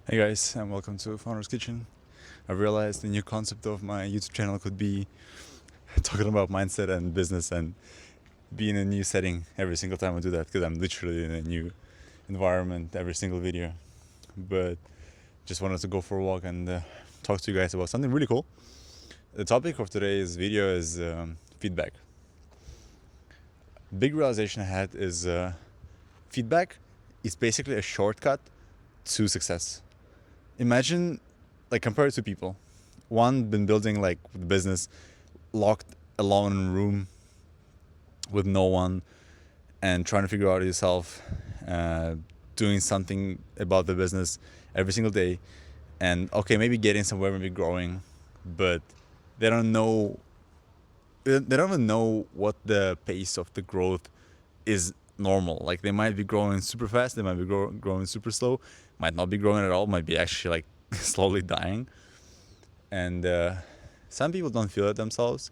Hey guys, and welcome to Founder's Kitchen. I realized the new concept of my YouTube channel could be talking about mindset and business and be in a new setting every single time I do that because I'm literally in a new environment every single video. But just wanted to go for a walk and talk to you guys about something really cool. The topic of today's video is feedback. Big realization I had is feedback is basically a shortcut to success. Imagine, like, compare it to people. One been building like the business, locked alone in a room with no one, and trying to figure out yourself, doing something about the business every single day, and okay, maybe getting somewhere, maybe growing, but they don't know. They don't even know what the pace of the growth is normal. Like they might be growing super fast, they might be growing super slow, might not be growing at all, might be actually like slowly dying. And some people don't feel it themselves.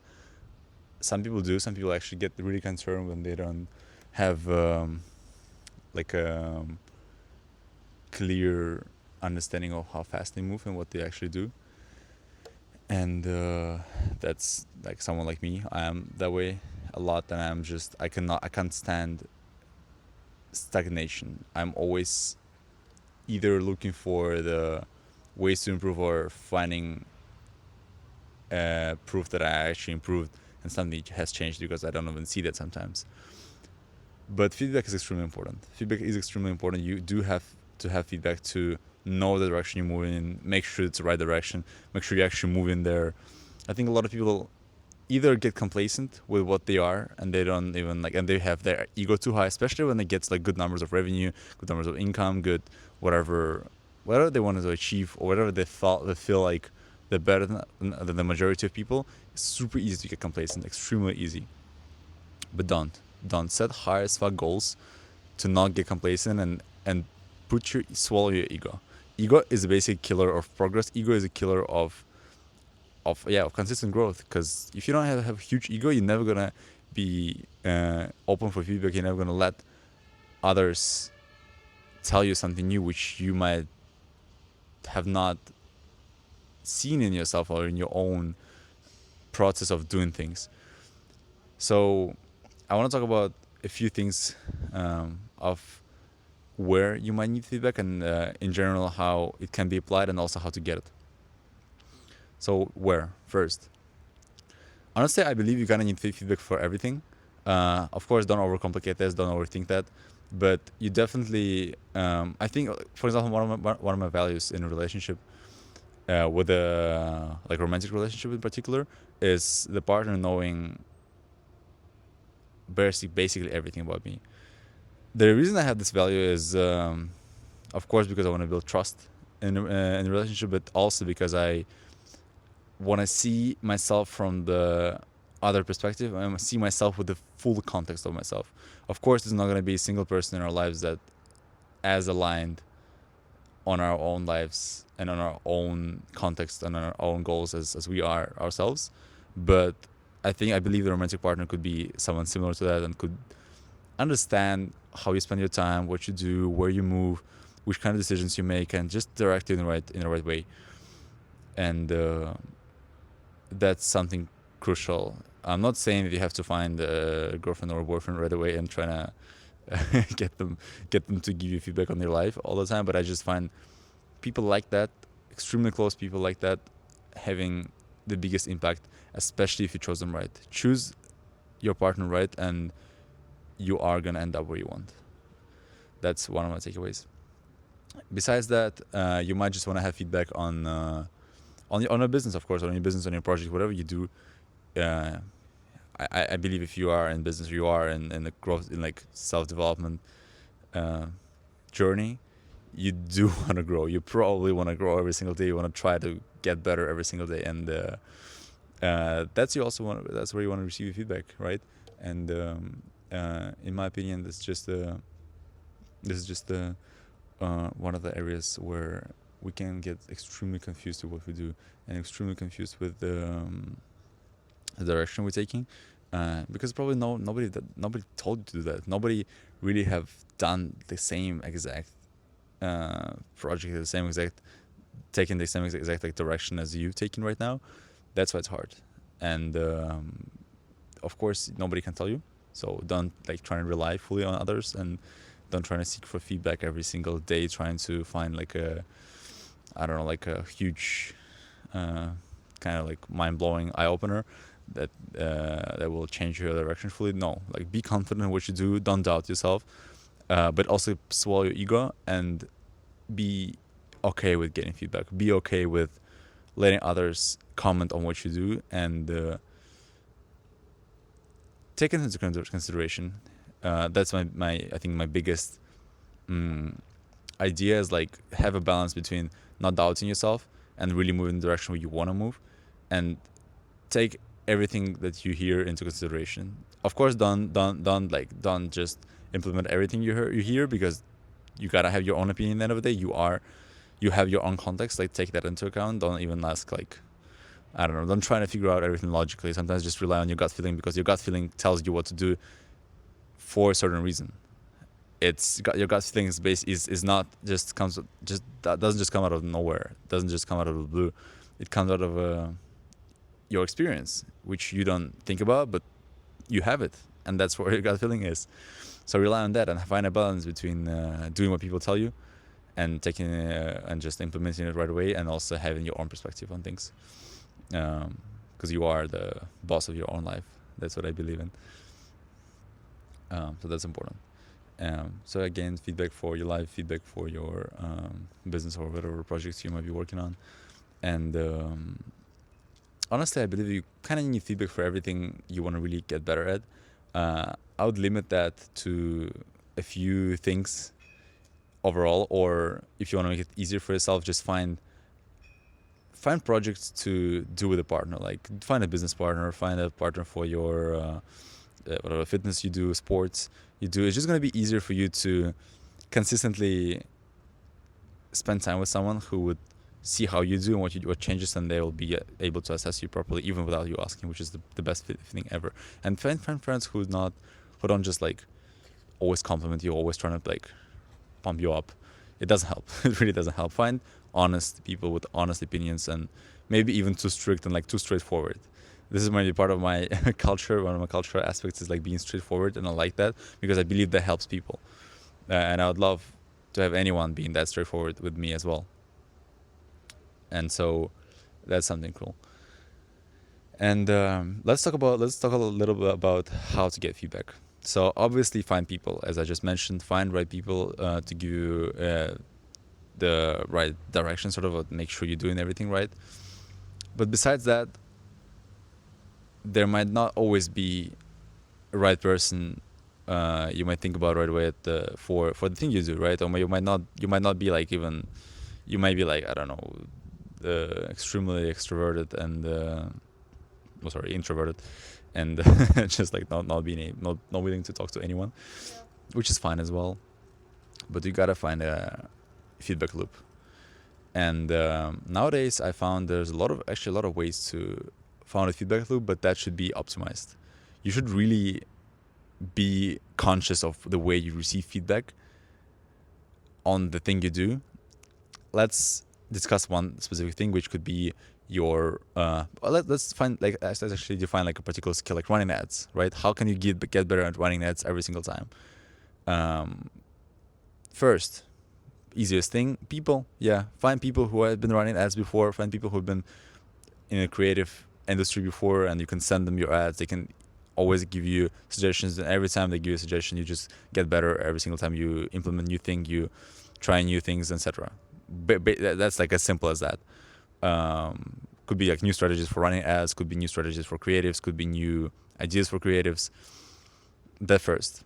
Some people do. Some people actually get really concerned when they don't have like a clear understanding of how fast they move and what they actually do. And that's like someone like me. I am that way a lot, and I can't stand stagnation. I'm always either looking for the ways to improve or finding proof that I actually improved and something has changed, because I don't even see that sometimes. But feedback is extremely important. Feedback is extremely important. You do have to have feedback to know the direction you're moving in, make sure it's the right direction, make sure you actually move in there. I think a lot of people either get complacent with what they are and they don't even like, and they have their ego too high, especially when they get like good numbers of revenue, good numbers of income, good whatever they wanted to achieve, or whatever they feel like they're better than the majority of people. It's super easy to get complacent, extremely easy. But don't set high as fuck goals to not get complacent, and swallow your ego. Ego is a basic killer of progress. Ego is a killer of consistent growth. Because if you don't have a huge ego, you're never gonna be open for feedback. You're never gonna let others tell you something new which you might have not seen in yourself or in your own process of doing things. So I want to talk about a few things of where you might need feedback, and in general how it can be applied, and also how to get it. So where first? Honestly, I believe you're gonna need feedback for everything. Of course, don't overcomplicate this, don't overthink that, but you definitely. I think, for example, one of my values in a relationship, with a like romantic relationship in particular, is the partner knowing basically everything about me. The reason I have this value is, of course, because I want to build trust in a relationship, but also because I want to see myself from the other perspective. I want to see myself with the full context of myself. Of course, there's not going to be a single person in our lives that as aligned on our own lives and on our own context and on our own goals as we are ourselves. But I believe the romantic partner could be someone similar to that, and could understand how you spend your time, what you do, where you move, which kind of decisions you make, and just direct you in the right way. And that's something crucial. I'm not saying that you have to find a girlfriend or a boyfriend right away and trying to get them to give you feedback on their life all the time, but I just find people like that, extremely close people like that, having the biggest impact, especially if you chose them right. Choose your partner right, and you are gonna end up where you want. That's one of my takeaways. Besides that, you might just want to have feedback on a business, of course, on your business, on your project, whatever you do. I believe if you are in business, you are in the growth, in like self-development journey, you do want to grow. You probably want to grow every single day. You want to try to get better every single day, and that's where you want to receive feedback, right? And in my opinion, this is just one of the areas where we can get extremely confused with what we do, and extremely confused with the direction we're taking, because probably nobody told you to do that. Nobody really have done the same exact project the same exact taking the same exact like direction as you've taken right now, that's why it's hard. And of course nobody can tell you, so don't like try and rely fully on others, and don't try to seek for feedback every single day trying to find like a, I don't know, like a huge kind of like mind-blowing eye-opener that that will change your direction fully. No, like be confident in what you do, don't doubt yourself, but also swallow your ego and be okay with getting feedback, be okay with letting others comment on what you do, and take it into consideration. That's my I think my biggest idea is like have a balance between not doubting yourself and really move in the direction where you want to move, and take everything that you hear into consideration. Of course, don't just implement everything you hear, because you gotta have your own opinion. At the end of the day, you have your own context. Like take that into account. Don't even ask like, I don't know. Don't try to figure out everything logically. Sometimes just rely on your gut feeling, because your gut feeling tells you what to do for a certain reason. It's your gut feeling is not just that doesn't just come out of nowhere. It doesn't just come out of the blue. It comes out of your experience, which you don't think about, but you have it, and that's what your gut feeling is. So rely on that and find a balance between doing what people tell you and taking and just implementing it right away, and also having your own perspective on things, because you are the boss of your own life. That's what I believe in. So that's important. So again, feedback for your life, feedback for your business or whatever projects you might be working on. And honestly, I believe you kind of need feedback for everything you want to really get better at. I would limit that to a few things overall, or if you want to make it easier for yourself, just find projects to do with a partner. Like find a business partner, find a partner for your whatever fitness you do, sports you do. It's just going to be easier for you to consistently spend time with someone who would see how you do and what changes, and they will be able to assess you properly even without you asking, which is the best thing ever. And find friends who don't just like always compliment you, always trying to like pump you up. It doesn't help. It really doesn't help. Find honest people with honest opinions, and maybe even too strict and like too straightforward. This is maybe part of my culture. One of my cultural aspects is like being straightforward, and I like that because I believe that helps people. And I would love to have anyone being that straightforward with me as well. And so that's something cool. And let's talk a little bit about how to get feedback. So obviously find people, as I just mentioned, find right people to give you the right direction, sort of make sure you're doing everything right. But besides that, there might not always be a right person you might think about right away for the thing you do, right? Or you might not be like, even you might be like, I don't know, extremely extroverted and introverted, and just like not willing to talk to anyone, which is fine as well. But you gotta find a feedback loop. And nowadays I found there's a lot of ways to find a feedback loop, but that should be optimized. You should really be conscious of the way you receive feedback on the thing you do. Let's discuss one specific thing, which could be your let's actually define like a particular skill, like running ads, right? How can you get better at running ads every single time? First, easiest thing, people. Find people who have been running ads before. Find people who have been in a creative industry before, and you can send them your ads. They can always give you suggestions, and every time they give you a suggestion, you just get better. Every single time you implement new thing, you try new things, etc. That's like as simple as that. Could be like new strategies for running ads, could be new strategies for creatives, could be new ideas for creatives. That first.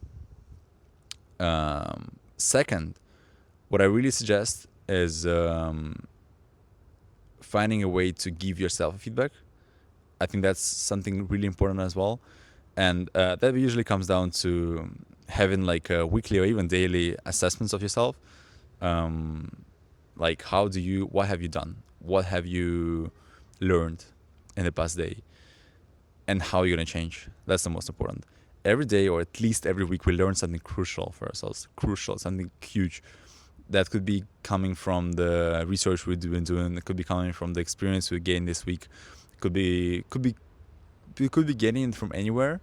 Second, what I really suggest is finding a way to give yourself feedback. I think that's something really important as well. And that usually comes down to having like a weekly or even daily assessments of yourself. Like what have you done? What have you learned in the past day? And how you're going to change? That's the most important. Every day, or at least every week, we learn something crucial for ourselves. Crucial, something huge. that could be coming from the research we've been doing. It could be coming from the experience we gained this week. We could be getting it from anywhere,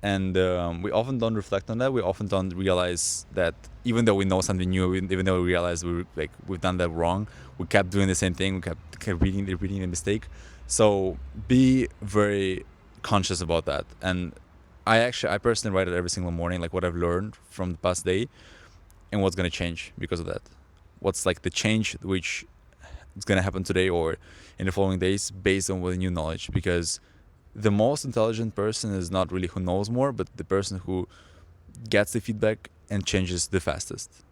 and we often don't reflect on that. We often don't realize that even though we know something new, even though we realize we've done that wrong, we kept doing the same thing. We kept repeating the mistake. So be very conscious about that. And I personally write it every single morning, like what I've learned from the past day and what's going to change because of that. What's like the change which is going to happen today or in the following days based on the new knowledge. Because the most intelligent person is not really who knows more, but the person who gets the feedback and changes the fastest.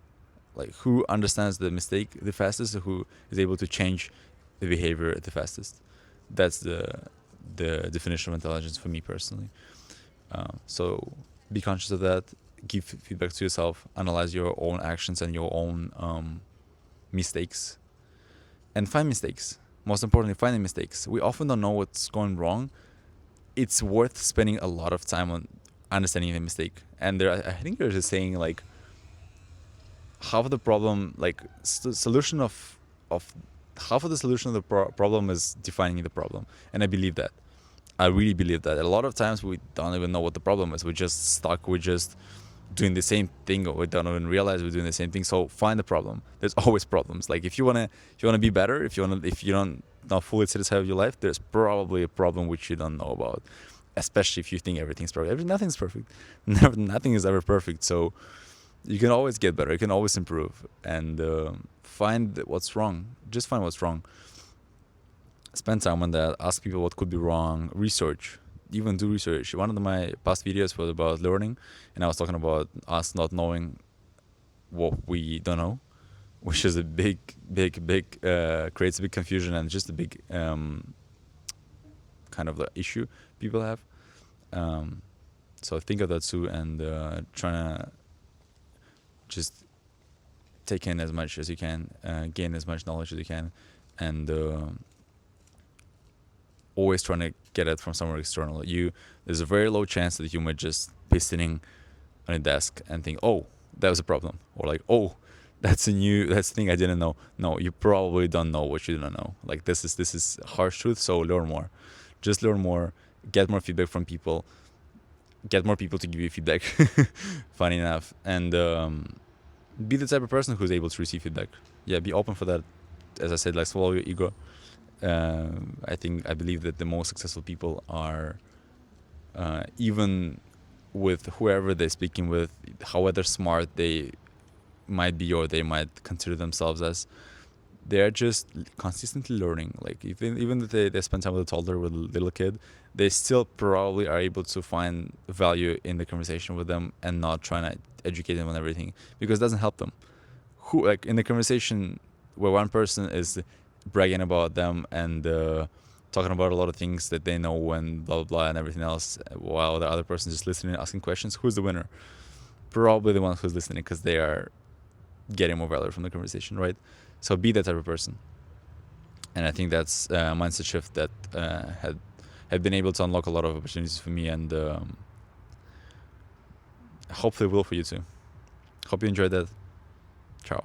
Like who understands the mistake the fastest, who is able to change the behavior the fastest. That's the definition of intelligence for me personally. So be conscious of that. Give feedback to yourself. Analyze your own actions and your own mistakes, and find mistakes. Most importantly, finding mistakes. We often don't know what's going wrong. It's worth spending a lot of time on understanding the mistake. And I think there's a saying like half of the problem, like solution of half of the solution of the problem is defining the problem. And I believe that. I really believe that. A lot of times we don't even know what the problem is. We're just stuck. We're just doing the same thing, or we don't even realize we're doing the same thing. So find the problem. There's always problems. Like if you wanna be better, if you don't not fully satisfied with your life, there's probably a problem which you don't know about. Especially if you think everything's perfect. Nothing's perfect. Nothing is ever perfect. So you can always get better. You can always improve and find what's wrong. Just find what's wrong. Spend time on that. Ask people what could be wrong. Research. Even do research. One of my past videos was about learning, and I was talking about us not knowing what we don't know, which is a big creates a big confusion and just a big kind of the issue people have. So think of that too, and trying to just take in as much as you can, gain as much knowledge as you can, and always trying to get it from somewhere external. There's a very low chance that you might just be sitting on a desk and think, oh, that was a problem, or like, oh, that's a thing I didn't know. No, you probably don't know what you don't know. Like this is harsh truth. So learn more, just learn more, get more feedback from people, get more people to give you feedback. Funny enough, and be the type of person who's able to receive feedback. Yeah, be open for that. As I said, like swallow your ego. I believe that the most successful people are, even with whoever they're speaking with, however smart they might be or they might consider themselves as, they're just consistently learning. Like even if they spend time with a toddler, with a little kid, they still probably are able to find value in the conversation with them and not trying to educate them on everything, because it doesn't help them. Like in the conversation where one person is bragging about them and talking about a lot of things that they know and blah blah blah and everything else, while the other person is just listening and asking questions, who's the winner? Probably the one who's listening, because they are getting more value from the conversation, right? So be that type of person. And I think that's a mindset shift that had been able to unlock a lot of opportunities for me, and hopefully will for you too. Hope you enjoyed that. Ciao.